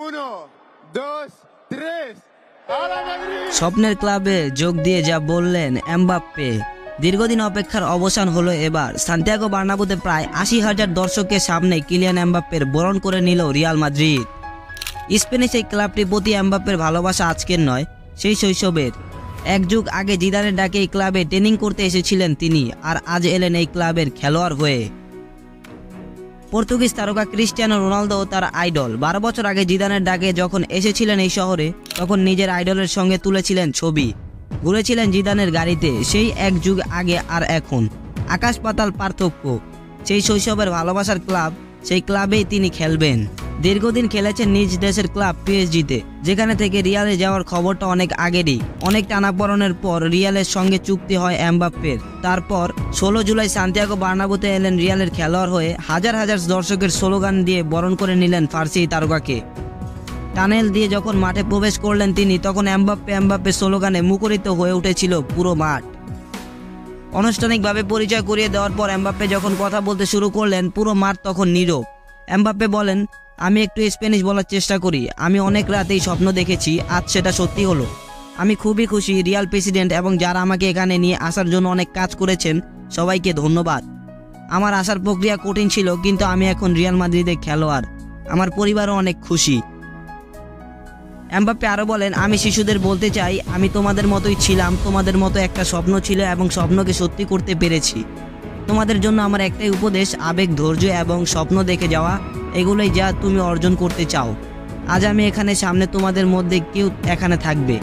Uno, dos, tres. ¡Hala Madrid! স্বপ্নের ক্লাবে যোগ দিয়ে যা বললেন এমবাপ্পে। দীর্ঘদিন অপেক্ষার অবসান হলো এবার। সান্তিয়াগো বার্নাব্যুতে প্রায় ৮০,০০০ দর্শকের সামনে কিলিয়ান এমবাপ্পের বরণ করে নিল রিয়াল মাদ্রিদ। স্পেনের সেই ক্লাবটির প্রতি এমবাপ্পের ভালোবাসা আজকের নয়, সেই শৈশবের। এক যুগ আগে জিদানের ডাকে এই ক্লাবে ট্রেনিং করতে এসেছিলেন তিনি, আর আজ এলেন এই ক্লাবের খেলোয়াড় হয়ে। পর্তুগিজ তারকা ক্রিস্টিয়ানো রোনালদো তার আইডল। ১২ বছর আগে জিদানের ডাকে যখন এসেছিলেন এই শহরে, তখন নিজের আইডলের সঙ্গে তুলেছিলেন ছবি, ঘুরেছিলেন জিদানের গাড়িতে। সেই এক যুগ আগে আর এখন আকাশ পাতাল পার্থক্য। সেই শৈশবের ভালোবাসার ক্লাব, সেই ক্লাবেই তিনি খেলবেন। দীর্ঘদিন খেলেছেন নিজ দেশের ক্লাব পিএসজিতে, যেখানে থেকে রিয়ালে যাওয়ার খবরটা অনেক আগেরই। অনেক টানাপড়নের পর রিয়ালের সঙ্গে চুক্তি হয় এমবাপ্পের। তারপর ১৬ জুলাই সান্তিয়াগো বার্নাব্যুতে এলেন রিয়ালের খেলোয়াড় হয়ে। হাজার হাজার দর্শকের স্লোগান দিয়ে বরণ করে নিলেন ফার্সি তারকাকে। টানেল দিয়ে যখন মাঠে প্রবেশ করলেন তিনি, তখন এমবাপ্পে স্লোগানে মুখরিত হয়ে উঠেছিল পুরো মাঠ। আনুষ্ঠানিকভাবে পরিচয় করিয়ে দেওয়ার পর এমবাপ্পে যখন কথা বলতে শুরু করলেন, পুরো মাঠ তখন নীরব। এমবাপ্পে বলেন, আমি একটু স্প্যানিশ বলার চেষ্টা করি। আমি অনেক রাতেই স্বপ্ন দেখেছি, আজ সেটা সত্যি হলো। আমি খুবই খুশি। রিয়াল প্রেসিডেন্ট এবং যারা আমাকে এখানে নিয়ে আসার জন্য অনেক কাজ করেছেন, সবাইকে ধন্যবাদ। আমার আসার প্রক্রিয়া কঠিন ছিল, কিন্তু আমি এখন রিয়াল মাদ্রিদের খেলোয়াড়। আমার পরিবারও অনেক খুশি। এমবাপ্পে আরও বলেন, আমি শিশুদের বলতে চাই, আমি তোমাদের মতোই ছিলাম। তোমাদের মতো একটা স্বপ্ন ছিল এবং স্বপ্নকে সত্যি করতে পেরেছি। তোমাদের জন্য আমার একটাই উপদেশ, আবেগ, ধৈর্য এবং স্বপ্ন দেখে যাওয়া, এগুলোই যা তুমি অর্জন করতে চাও। আজ আমি এখানে, সামনে তোমাদের মধ্যে কেউ এখানে থাকবে।